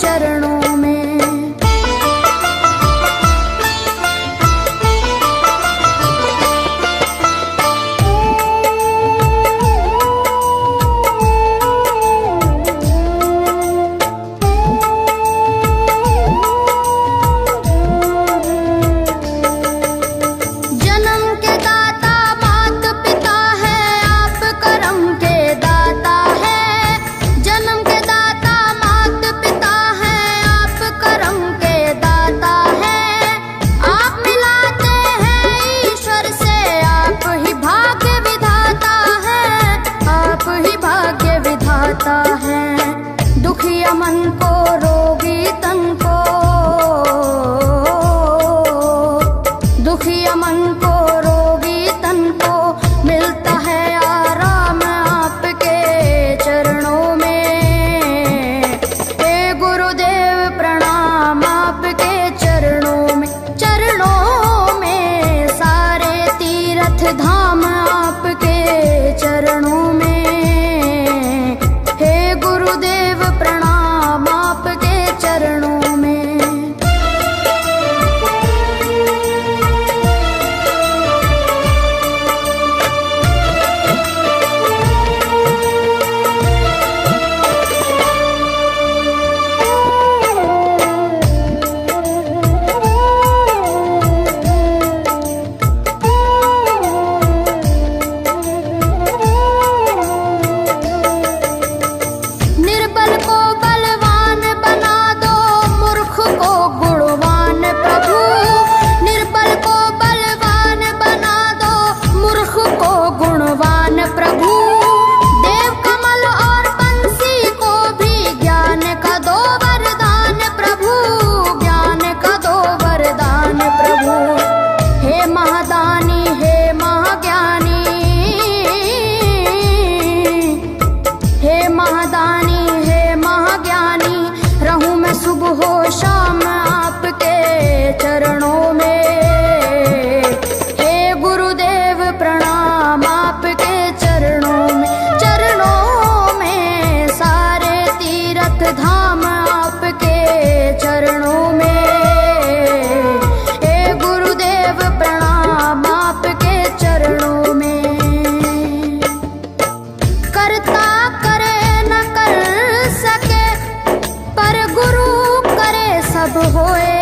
चरणों में। दुखिया मन को रोगी तन को, दुखिया मन को रोगी तन को मिलता है आराम आपके चरणों में। हे गुरुदेव प्रणाम आपके चरणों में, चरणों में सारे तीर्थ धाम आपके चरणों में। प्रणाम आपके चरणों में। सुबह हो शाम आपके चरणों में। हे गुरुदेव प्रणाम आपके चरणों में, चरणों में सारे तीर्थ धाम आपके चरणों में। हे गुरुदेव प्रणाम आपके चरणों में। करता करे न कर सके पर गुरु सब होए,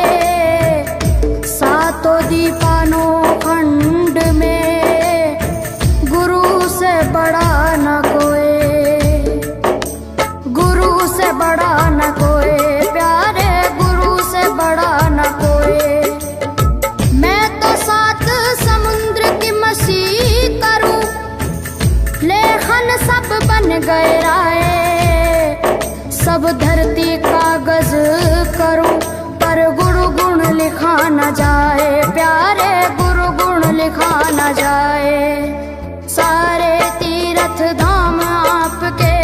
सातों दीपानों खंड में गुरु से बड़ा न कोई, गुरु से बड़ा न कोई, प्यारे गुरु से बड़ा न कोई। मैं तो 7 समुद्र की मसी करूं, लेखन सब बन गए राय, सब धरती कागज करूं पर गुरु गुण लिखा न जाए, प्यारे गुरु गुण लिखा न जाए। सारे तीर्थ धाम आपके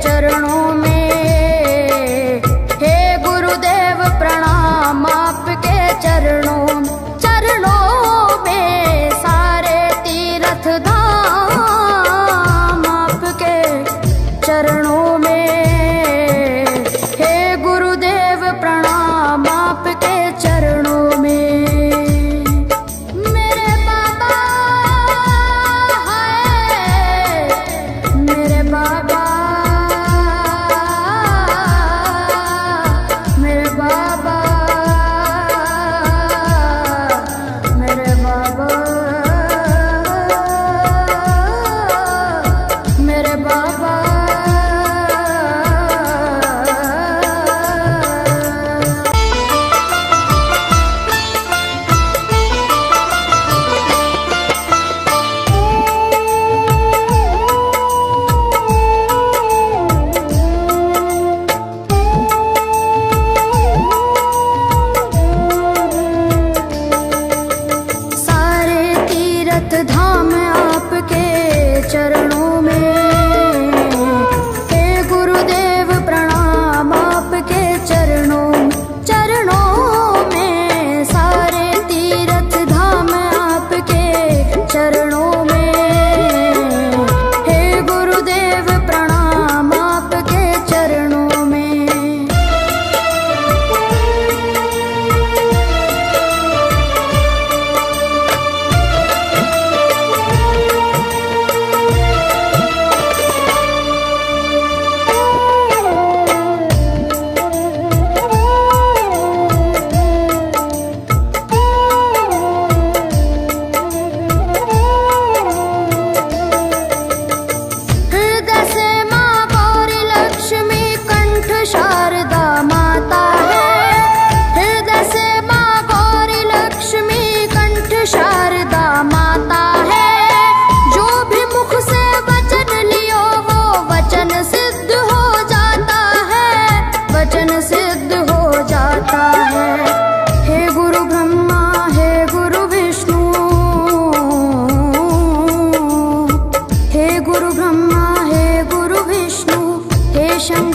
चरणों में। हे गुरुदेव प्रणाम आपके चरणों में, चरणों में सारे तीर्थ धाम आपके चरणों में। प्रणाम आपके चरणों में।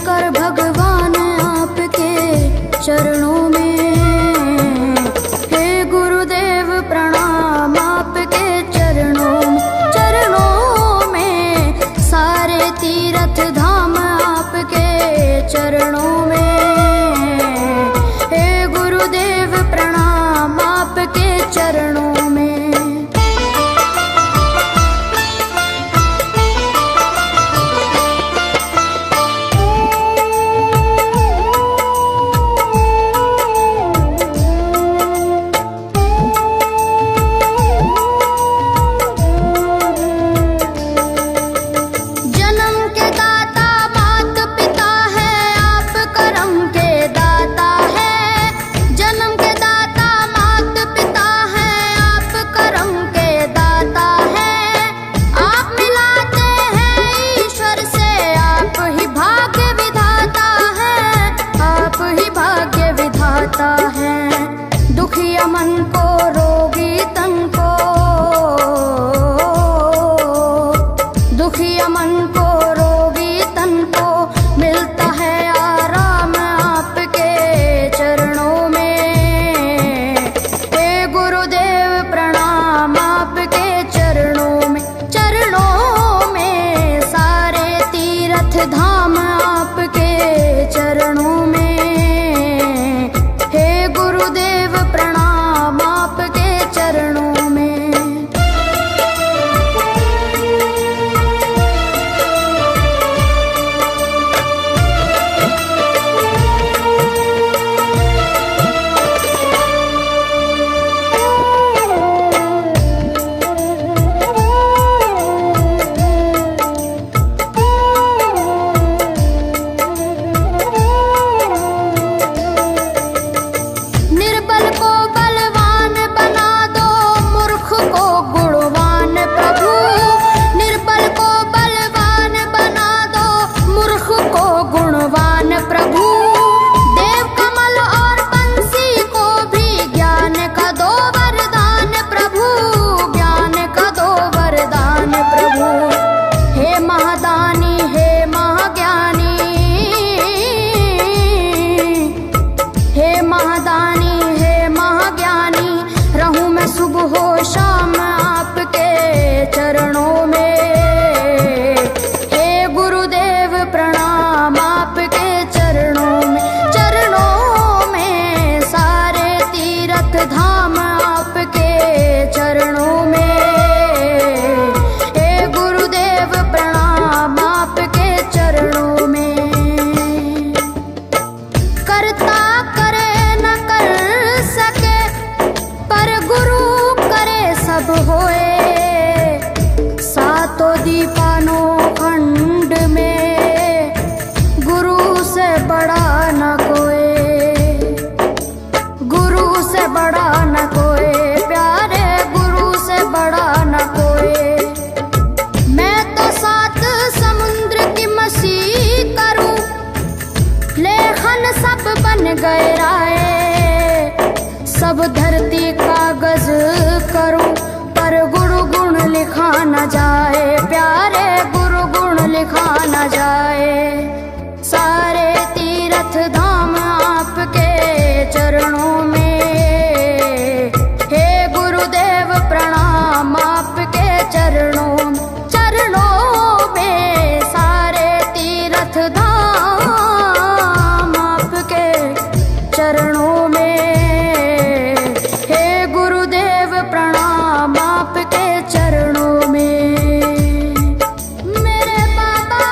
कर भगवान आपके चरणों में। हे गुरुदेव प्रणाम आपके चरणों में सारे तीर्थ धाम आपके चरणों में। हे गुरुदेव प्रणाम आपके चरणों में। दुखिया मन को रोगी तन को, दुखिया मन को रोगी तन को मिलता है आराम आपके चरणों में। हे गुरुदेव प्रणाम आपके चरणों में सारे तीर्थ धाम आपके चरणों में। गुरुदेव प्रणाम आपके चरणों में। सुबह शाम आपके चरणों में। हे गुरुदेव प्रणाम आपके चरणों में सारे तीर्थ धाम आपके चरणों में। हे गुरुदेव प्रणाम आपके चरणों में। करता करे न कर सके पर गुरु सब होए। सातों दीपानों खंड में गुरु से बड़ा न कोई, गुरु से बड़ा न कोई प्यारे, गुरु से बड़ा न कोई। मैं तो सात समुद्र की मछली करूं, लेखन सब बन गए राय। सब धरती कागज करूं पर गुरु गुण लिखा न जाए प्यारे, गुरु गुण लिखा न जाए। सारे तीर्थ धाम आपके चरणों में। हे गुरुदेव प्रणाम आपके चरणों में सारे तीर्थ धाम आपके चरणों में। प्रणाम आपके चरणों में। मेरे बाबा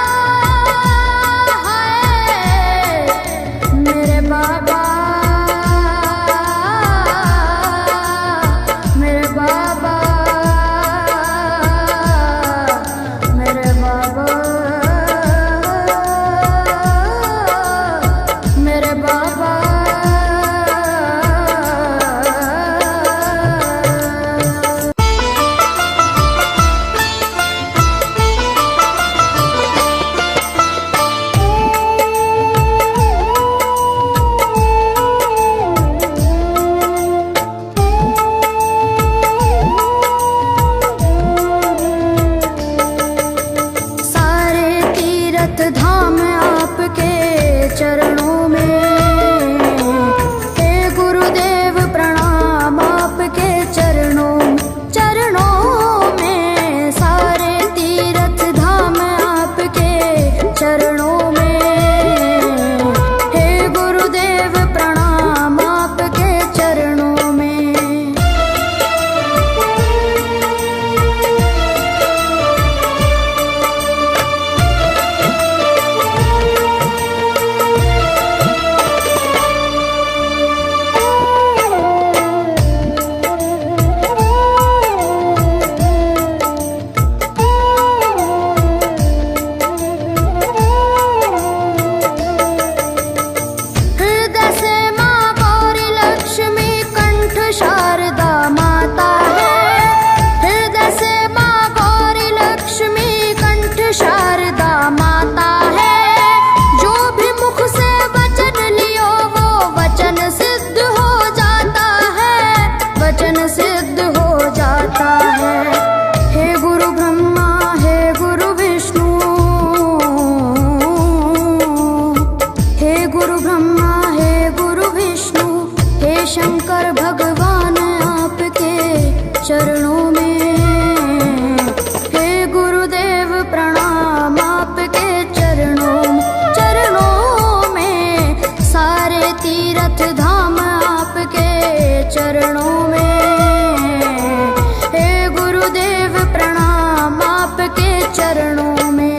चरणों में। हे गुरुदेव प्रणाम आपके चरणों में।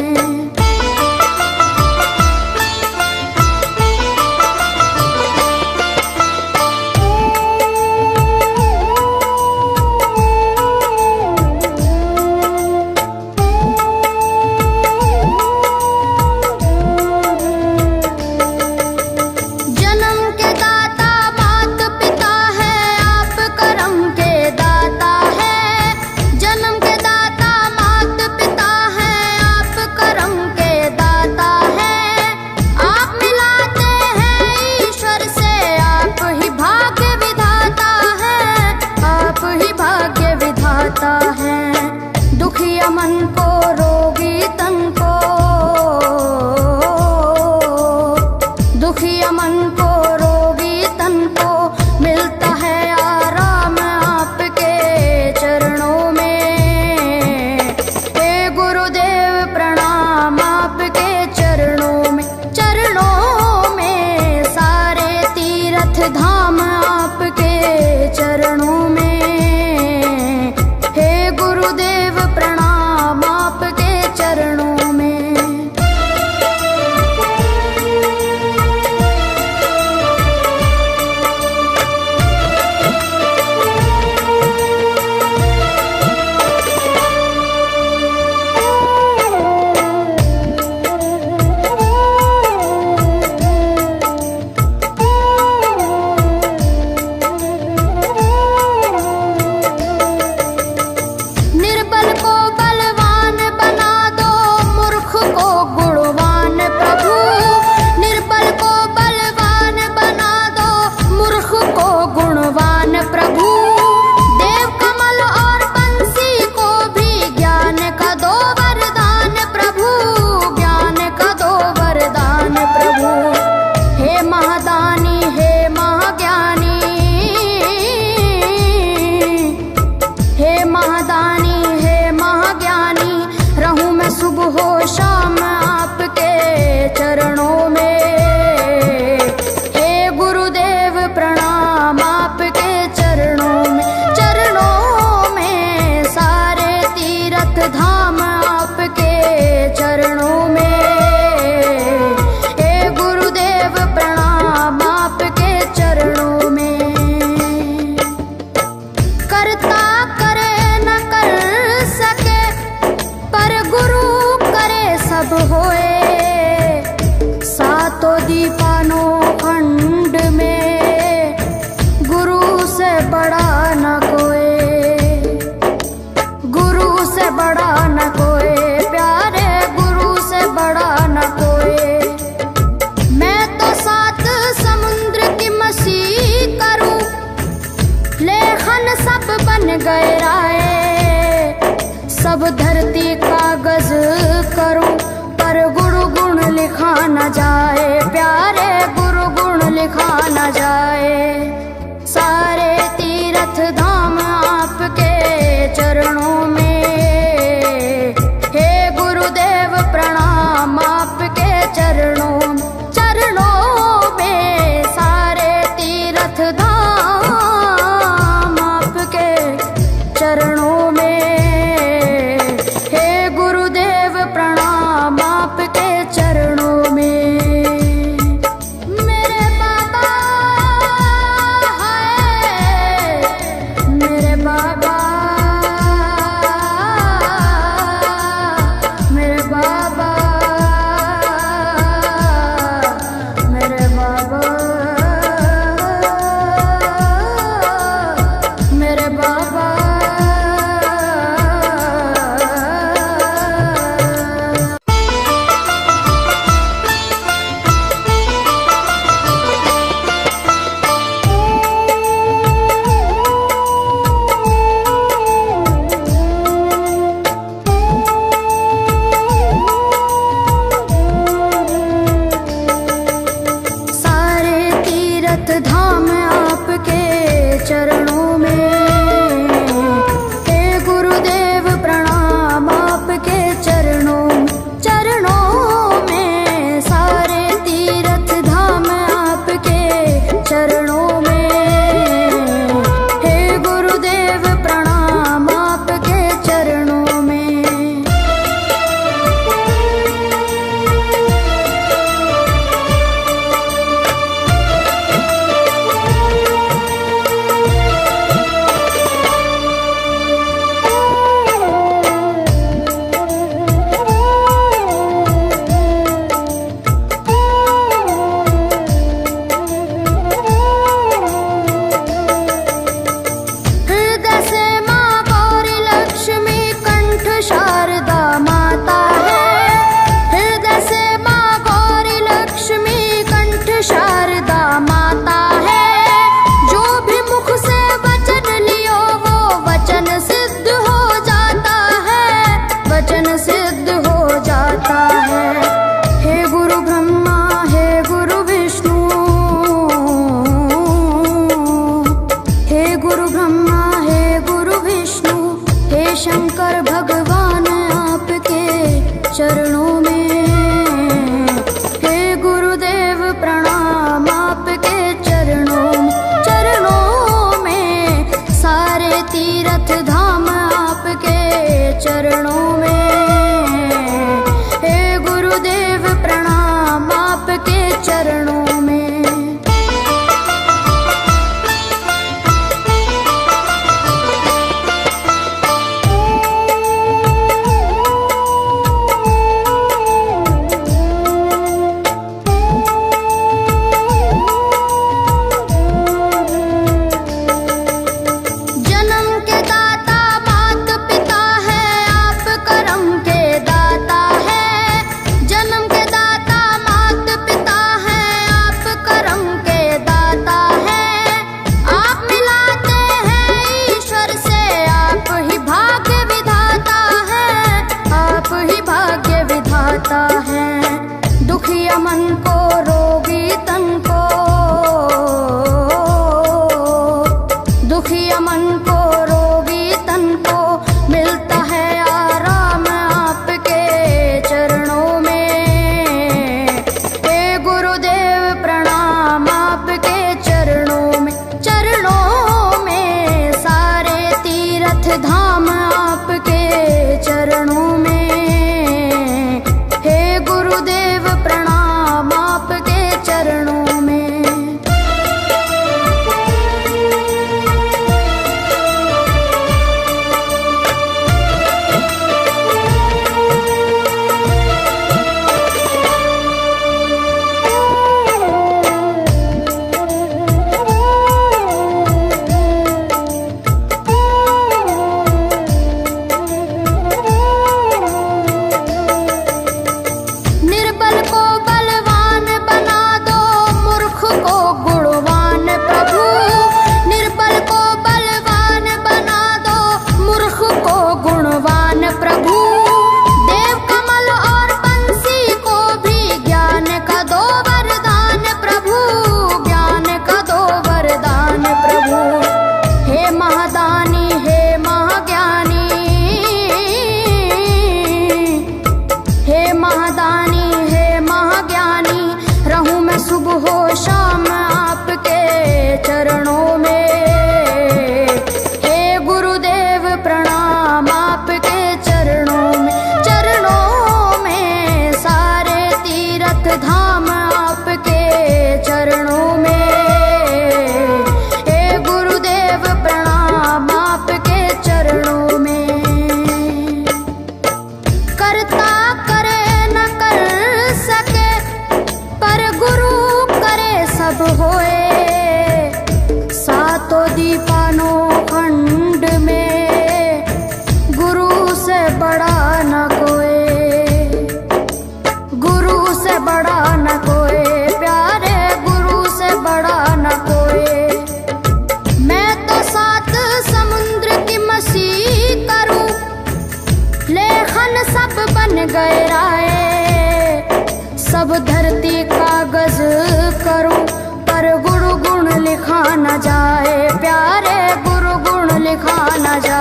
दुखिया मन को रोगी तन को, दुखिया मन को रोगी तन को मिलता है आराम आपके चरणों में। हे गुरुदेव प्रणाम आपके चरणों में। चरणों में सारे तीर्थ धाम आपके चरणों में। सब धरती कागज करूं पर गुरु गुण लिखा न जाए, प्यारे गुरु गुण लिखा न जाए। सारे तीर्थ धाम आपके चरणों में। हे गुरुदेव प्रणाम आपके चरणों में। चरणों में सारे तीर्थ धाम आपके चरणों में। हे गुरुदेव प्रणाम आपके चरणों में। प्रणाम आपके चरणों में सारे तीर्थ धाम आपके चरणों में। हे गुरुदेव प्रणाम आपके चरणों में। सुबह शाम आपके चरणों में। हे गुरुदेव प्रणाम आपके चरणों में सारे तीर्थ धाम आपके चरणों में। हे गुरुदेव प्रणाम आपके चरणों में। करता करे न कर सके पर गुरु सब होए। सातों दीपानों खंड में गुरु से बड़ा न कोई, गुरु से बड़ा न कोई, प्यारे गुरु से बड़ा न कोई। मैं तो 7 समुद्र की मसीह करूं, लेखन सब बन गए राय। सब धरती कागज करूं पर गुरु गुण लिखा न जाए, प्यारे गुरु गुण लिखा न जाए।